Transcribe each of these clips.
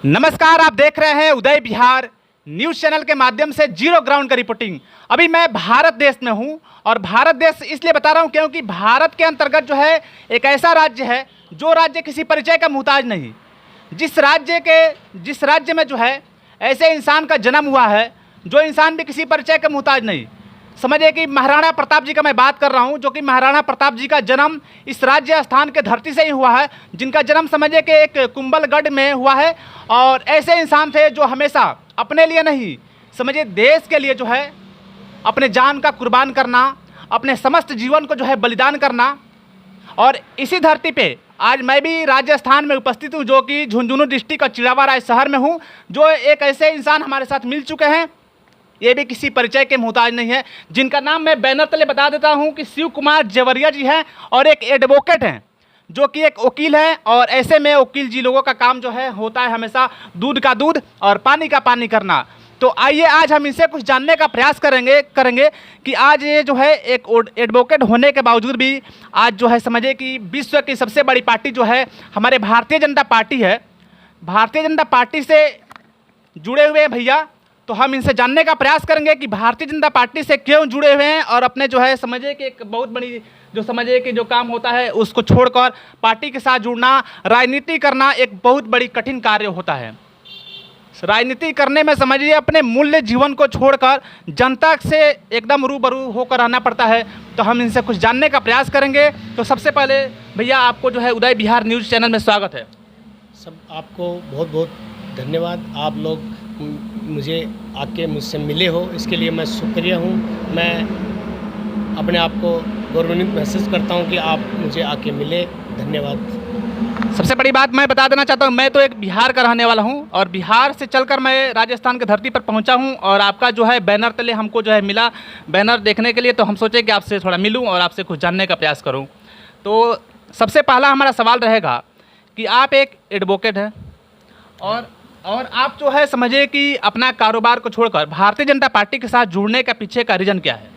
नमस्कार, आप देख रहे हैं उदय बिहार न्यूज़ चैनल के माध्यम से जीरो ग्राउंड का रिपोर्टिंग। अभी मैं भारत देश में हूं और भारत देश इसलिए बता रहा हूं क्योंकि भारत के अंतर्गत जो है एक ऐसा राज्य है जो राज्य किसी परिचय का मुहताज नहीं। जिस राज्य में जो है ऐसे इंसान का जन्म हुआ है जो इंसान भी किसी परिचय का मुहताज नहीं। समझिए कि महाराणा प्रताप जी का मैं बात कर रहा हूं, जो कि महाराणा प्रताप जी का जन्म इस राज्य स्थान के धरती से ही हुआ है, जिनका जन्म समझिए कि एक कुंभलगढ़ में हुआ है। और ऐसे इंसान थे जो हमेशा अपने लिए नहीं, समझिए देश के लिए जो है अपने जान का कुर्बान करना, अपने समस्त जीवन को जो है बलिदान करना। और इसी धरती पे आज मैं भी राजस्थान में उपस्थित हूँ, जो कि झुंझुनू डिस्ट्रिक्ट और चिड़ावा राय शहर में हूँ। जो एक ऐसे इंसान हमारे साथ मिल चुके हैं, ये भी किसी परिचय के मुहताज नहीं है, जिनका नाम मैं बैनर तले बता देता हूं कि शिव कुमार जवरिया जी हैं और एक एडवोकेट हैं, जो कि एक वकील हैं। और ऐसे में वकील जी लोगों का काम जो है होता है हमेशा दूध का दूध और पानी का पानी करना। तो आइए आज हम इनसे कुछ जानने का प्रयास करेंगे कि आज ये जो है एक एडवोकेट होने के बावजूद भी आज जो है समझिए कि विश्व की सबसे बड़ी पार्टी जो है हमारे भारतीय जनता पार्टी है। भारतीय जनता पार्टी से जुड़े हुए हैं भैया, तो हम इनसे जानने का प्रयास करेंगे कि भारतीय जनता पार्टी से क्यों जुड़े हुए हैं और अपने जो है समझिए कि एक बहुत बड़ी जो समझिए कि जो काम होता है उसको छोड़कर पार्टी के साथ जुड़ना, राजनीति करना एक बहुत बड़ी कठिन कार्य होता है। राजनीति करने में समझिए अपने मूल्य जीवन को छोड़कर जनता से एकदम रूबरू होकर रहना पड़ता है। तो हम इनसे कुछ जानने का प्रयास करेंगे। तो सबसे पहले भैया आपको जो है उदय बिहार न्यूज़ चैनल में स्वागत है। सब आपको बहुत बहुत धन्यवाद। आप लोग मुझे आके मुझसे मिले हो, इसके लिए मैं शुक्रिया हूँ। मैं अपने आप को गौरवान्वित महसूस करता हूँ कि आप मुझे आके मिले। धन्यवाद। सबसे बड़ी बात मैं बता देना चाहता हूँ, मैं तो एक बिहार का रहने वाला हूँ और बिहार से चलकर मैं राजस्थान की धरती पर पहुँचा हूँ। और आपका जो है बैनर तले हमको जो है मिला बैनर देखने के लिए, तो हम सोचे कि आपसे थोड़ा मिलूँ और आपसे कुछ जानने का प्रयास करूँ। तो सबसे पहला हमारा सवाल रहेगा कि आप एक एडवोकेट हैं और आप जो है समझिए कि अपना कारोबार को छोड़कर भारतीय जनता पार्टी के साथ जुड़ने का पीछे का रीज़न क्या है?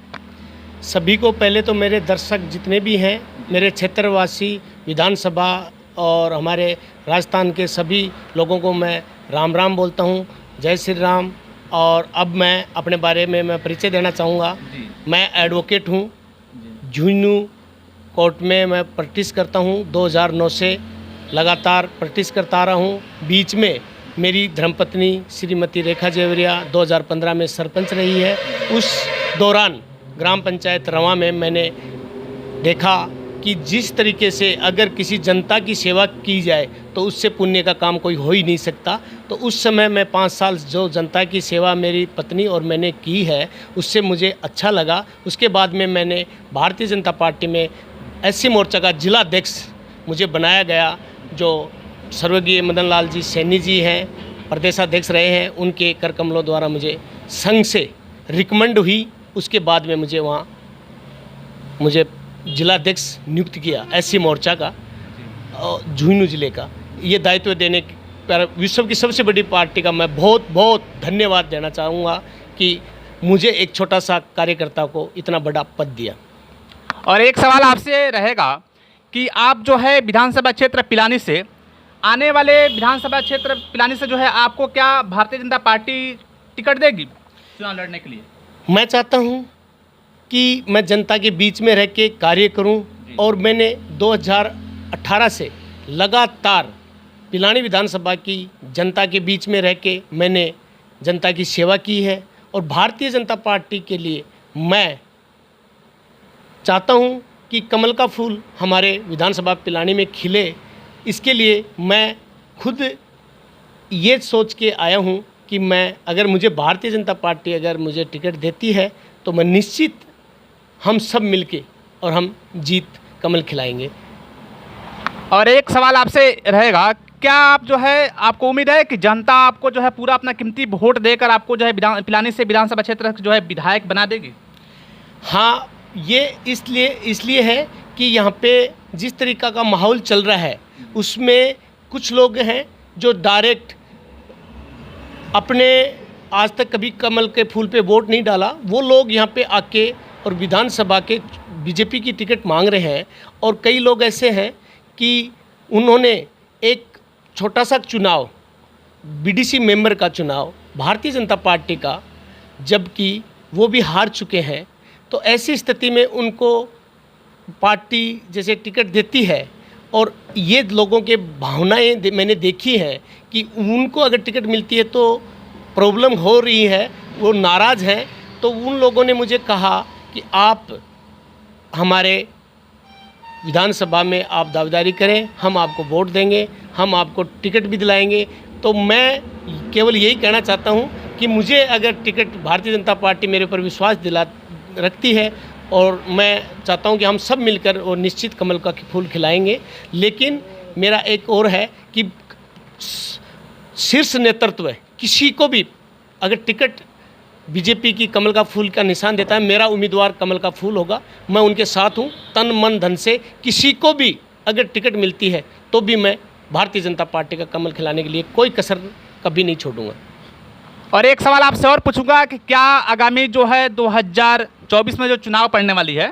सभी को पहले तो मेरे दर्शक जितने भी हैं, मेरे क्षेत्रवासी, विधानसभा और हमारे राजस्थान के सभी लोगों को मैं राम राम बोलता हूं। जय श्री राम। और अब मैं अपने बारे में मैं परिचय देना चाहूँगा। मैं एडवोकेट हूं। झुंझुनू कोर्ट में मैं प्रैक्टिस करता हूं। 2009 से लगातार प्रैक्टिस करता रहा हूं। बीच में मेरी धर्मपत्नी श्रीमती रेखा जवरिया 2015 में सरपंच रही है। उस दौरान ग्राम पंचायत रवा में मैंने देखा कि जिस तरीके से अगर किसी जनता की सेवा की जाए तो उससे पुण्य का काम कोई हो ही नहीं सकता। तो उस समय मैं 5 साल जो जनता की सेवा मेरी पत्नी और मैंने की है, उससे मुझे अच्छा लगा। उसके बाद में मैंने भारतीय जनता पार्टी में एससी मोर्चा का जिला अध्यक्ष मुझे बनाया गया। जो स्वर्गीय मदन लाल जी सैनी जी हैं, प्रदेशाध्यक्ष रहे हैं, उनके कर कमलों द्वारा मुझे संघ से रिकमेंड हुई। उसके बाद में मुझे जिलाध्यक्ष नियुक्त किया एससी मोर्चा का और झुंझुनू जिले का। ये दायित्व देने पर विश्व की सबसे बड़ी पार्टी का मैं बहुत बहुत धन्यवाद देना चाहूँगा कि मुझे एक छोटा सा कार्यकर्ता को इतना बड़ा पद दिया। और एक सवाल आपसे रहेगा कि आप जो है विधानसभा क्षेत्र पिलानी से आने वाले विधानसभा क्षेत्र पिलानी से जो है आपको क्या भारतीय जनता पार्टी टिकट देगी चुनाव लड़ने के लिए? मैं चाहता हूं कि मैं जनता के बीच में रह के कार्य करूं। और मैंने 2018 से लगातार पिलानी विधानसभा की जनता के बीच में रह के मैंने जनता की सेवा की है। और भारतीय जनता पार्टी के लिए मैं चाहता हूं कि कमल का फूल हमारे विधानसभा पिलानी में खिले। इसके लिए मैं खुद ये सोच के आया हूँ कि मैं अगर मुझे भारतीय जनता पार्टी अगर मुझे टिकट देती है तो मैं निश्चित हम सब मिलके और हम जीत कमल खिलाएंगे। और एक सवाल आपसे रहेगा, क्या आप जो है आपको उम्मीद है कि जनता आपको जो है पूरा अपना कीमती वोट देकर आपको जो है पिलानी से विधानसभा क्षेत्र जो है विधायक बना देगी? हाँ, ये इसलिए है कि यहाँ पे जिस तरीका का माहौल चल रहा है उसमें कुछ लोग हैं जो डायरेक्ट अपने आज तक कभी कमल के फूल पे वोट नहीं डाला, वो लोग यहाँ पे आके और विधानसभा के बीजेपी की टिकट मांग रहे हैं। और कई लोग ऐसे हैं कि उन्होंने एक छोटा सा चुनाव बीडीसी मेंबर का चुनाव भारतीय जनता पार्टी का, जबकि वो भी हार चुके हैं, तो ऐसी स्थिति में उनको पार्टी जैसे टिकट देती है और ये लोगों के भावनाएं मैंने देखी है कि उनको अगर टिकट मिलती है तो प्रॉब्लम हो रही है, वो नाराज़ हैं। तो उन लोगों ने मुझे कहा कि आप हमारे विधानसभा में आप दावेदारी करें, हम आपको वोट देंगे, हम आपको टिकट भी दिलाएंगे। तो मैं केवल यही कहना चाहता हूं कि मुझे अगर टिकट भारतीय जनता पार्टी मेरे ऊपर विश्वास दिला रखती है और मैं चाहता हूं कि हम सब मिलकर और निश्चित कमल का फूल खिलाएंगे। लेकिन मेरा एक और है कि शीर्ष नेतृत्व किसी को भी अगर टिकट बीजेपी की कमल का फूल का निशान देता है, मेरा उम्मीदवार कमल का फूल होगा, मैं उनके साथ हूं तन मन धन से। किसी को भी अगर टिकट मिलती है तो भी मैं भारतीय जनता पार्टी का कमल खिलाने के लिए कोई कसर कभी नहीं छोड़ूंगा। और एक सवाल आपसे और पूछूंगा कि क्या आगामी जो है 2024 में जो चुनाव पड़ने वाली है,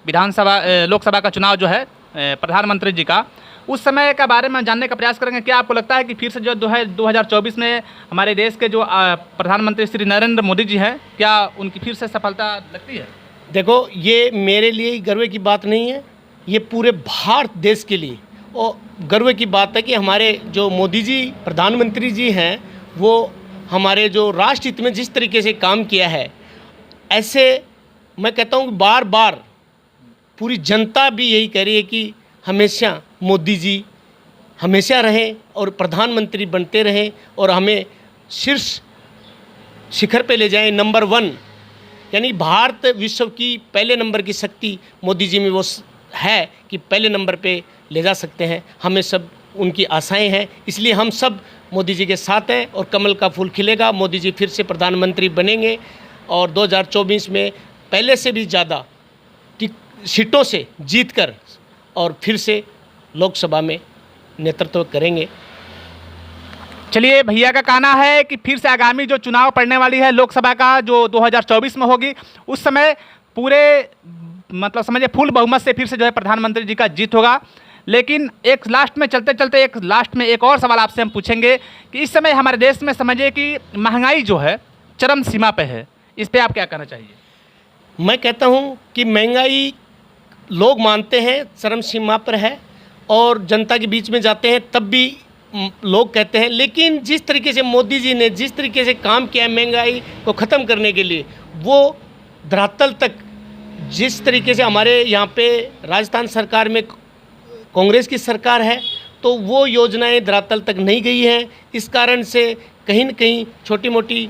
विधानसभा लोकसभा का चुनाव जो है प्रधानमंत्री जी का, उस समय के बारे में जानने का प्रयास करेंगे। क्या आपको लगता है कि फिर से जो है 2024 में हमारे देश के जो प्रधानमंत्री श्री नरेंद्र मोदी जी हैं, क्या उनकी फिर से सफलता लगती है? देखो, ये मेरे लिए ही गर्व की बात नहीं है, ये पूरे भारत देश के लिए और गर्व की बात है कि हमारे जो मोदी जी प्रधानमंत्री जी हैं, वो हमारे जो राष्ट्र हित में जिस तरीके से काम किया है, ऐसे मैं कहता हूँ कि बार बार पूरी जनता भी यही कह रही है कि हमेशा मोदी जी हमेशा रहें और प्रधानमंत्री बनते रहें और हमें शीर्ष शिखर पे ले जाएं, नंबर 1। यानी भारत विश्व की पहले नंबर की शक्ति मोदी जी में वो है कि पहले नंबर पे ले जा सकते हैं। हमें सब उनकी आशाएं हैं, इसलिए हम सब मोदी जी के साथ हैं और कमल का फूल खिलेगा। मोदी जी फिर से प्रधानमंत्री बनेंगे और 2024 में पहले से भी ज़्यादा सीटों से जीतकर और फिर से लोकसभा में नेतृत्व करेंगे। चलिए, भैया का कहना है कि फिर से आगामी जो चुनाव पड़ने वाली है लोकसभा का, जो 2024 में होगी, उस समय पूरे मतलब समझिए फुल बहुमत से फिर से जो है प्रधानमंत्री जी का जीत होगा। लेकिन एक लास्ट में चलते चलते एक और सवाल आपसे हम पूछेंगे कि इस समय हमारे देश में समझिए कि महंगाई जो है चरम सीमा पे है, इस पे आप क्या कहना चाहिए? मैं कहता हूं कि महंगाई लोग मानते हैं चरम सीमा पर है और जनता के बीच में जाते हैं तब भी लोग कहते हैं, लेकिन जिस तरीके से मोदी जी ने जिस तरीके से काम किया है महंगाई को ख़त्म करने के लिए, वो धरातल तक जिस तरीके से हमारे यहाँ पे राजस्थान सरकार में कांग्रेस की सरकार है तो वो योजनाएं धरातल तक नहीं गई हैं। इस कारण से कहीं न कहीं छोटी मोटी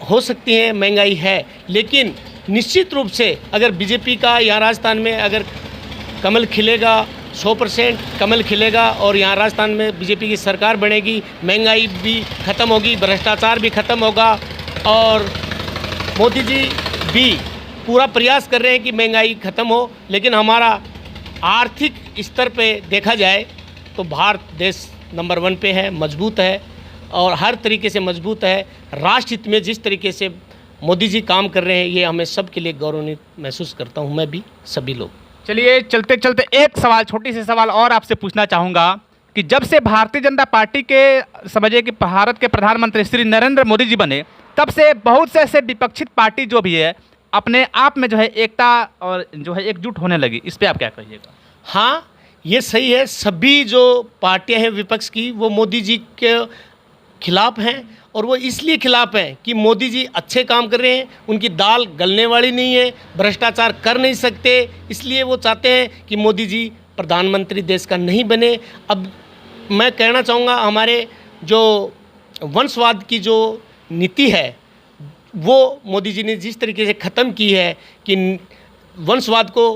हो सकती हैं, महंगाई है, लेकिन निश्चित रूप से अगर बीजेपी का यहाँ राजस्थान में अगर कमल खिलेगा, 100% कमल खिलेगा और यहाँ राजस्थान में बीजेपी की सरकार बनेगी, महंगाई भी ख़त्म होगी, भ्रष्टाचार भी ख़त्म होगा और मोदी जी भी पूरा प्रयास कर रहे हैं कि महंगाई ख़त्म हो। लेकिन हमारा आर्थिक स्तर पे देखा जाए तो भारत देश नंबर 1 पे है, मजबूत है और हर तरीके से मजबूत है। राष्ट्र हित में जिस तरीके से मोदी जी काम कर रहे हैं, ये हमें सब के लिए गौरवान्वित महसूस करता हूँ, मैं भी, सभी लोग। चलिए, चलते चलते एक सवाल, छोटी सी सवाल और आपसे पूछना चाहूँगा कि जब से भारतीय जनता पार्टी के समझिए कि भारत के प्रधानमंत्री श्री नरेंद्र मोदी जी बने, तब से बहुत से ऐसे विपक्षित पार्टी जो भी है अपने आप में जो है एकता और जो है एकजुट होने लगी, इस पर आप क्या कहिएगा? हाँ, ये सही है। सभी जो पार्टियां हैं विपक्ष की, वो मोदी जी के खिलाफ हैं और वो इसलिए खिलाफ हैं कि मोदी जी अच्छे काम कर रहे हैं, उनकी दाल गलने वाली नहीं है, भ्रष्टाचार कर नहीं सकते, इसलिए वो चाहते हैं कि मोदी जी प्रधानमंत्री देश का नहीं बने। अब मैं कहना चाहूँगा, हमारे जो वंशवाद की जो नीति है वो मोदी जी ने जिस तरीके से ख़त्म की है कि वंशवाद को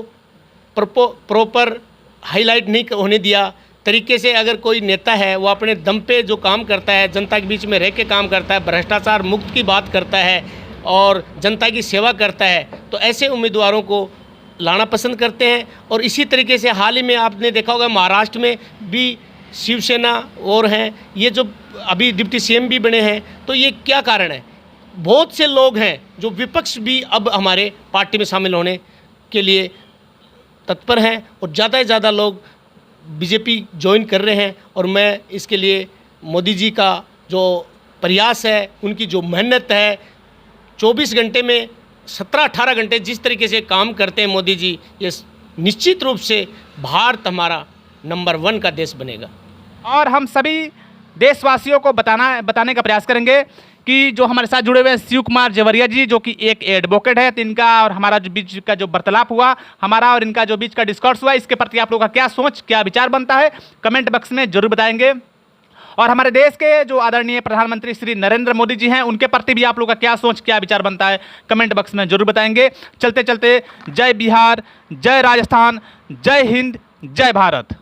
प्रॉपर हाईलाइट नहीं होने दिया तरीके से, अगर कोई नेता है वो अपने दम पे जो काम करता है, जनता के बीच में रह के काम करता है, भ्रष्टाचार मुक्त की बात करता है और जनता की सेवा करता है, तो ऐसे उम्मीदवारों को लाना पसंद करते हैं। और इसी तरीके से हाल ही में आपने देखा होगा महाराष्ट्र में भी शिवसेना और हैं, ये जो अभी डिप्टी सीएम भी बने हैं, तो ये क्या कारण है? बहुत से लोग हैं जो विपक्ष भी अब हमारे पार्टी में शामिल होने के लिए तत्पर हैं और ज़्यादा से ज़्यादा लोग बीजेपी ज्वाइन कर रहे हैं और मैं इसके लिए मोदी जी का जो प्रयास है, उनकी जो मेहनत है, 24 घंटे में 17-18 घंटे जिस तरीके से काम करते हैं मोदी जी, ये निश्चित रूप से भारत हमारा नंबर 1 का देश बनेगा। और हम सभी देशवासियों को बताने का प्रयास करेंगे कि जो हमारे साथ जुड़े हुए हैं शिव कुमार जवरिया जी, जो कि एक एडवोकेट है, तो इनका और हमारा जो बीच का जो वार्तालाप हुआ, हमारा और इनका जो बीच का डिस्कर्स हुआ, इसके प्रति आप लोगों का क्या सोच, क्या विचार बनता है, कमेंट बॉक्स में जरूर बताएंगे। और हमारे देश के जो आदरणीय प्रधानमंत्री श्री नरेंद्र मोदी जी हैं, उनके प्रति भी आप लोगों का क्या सोच, क्या विचार बनता है, कमेंट बॉक्स में जरूर बताएंगे। चलते चलते जय बिहार, जय राजस्थान, जय हिंद, जय भारत।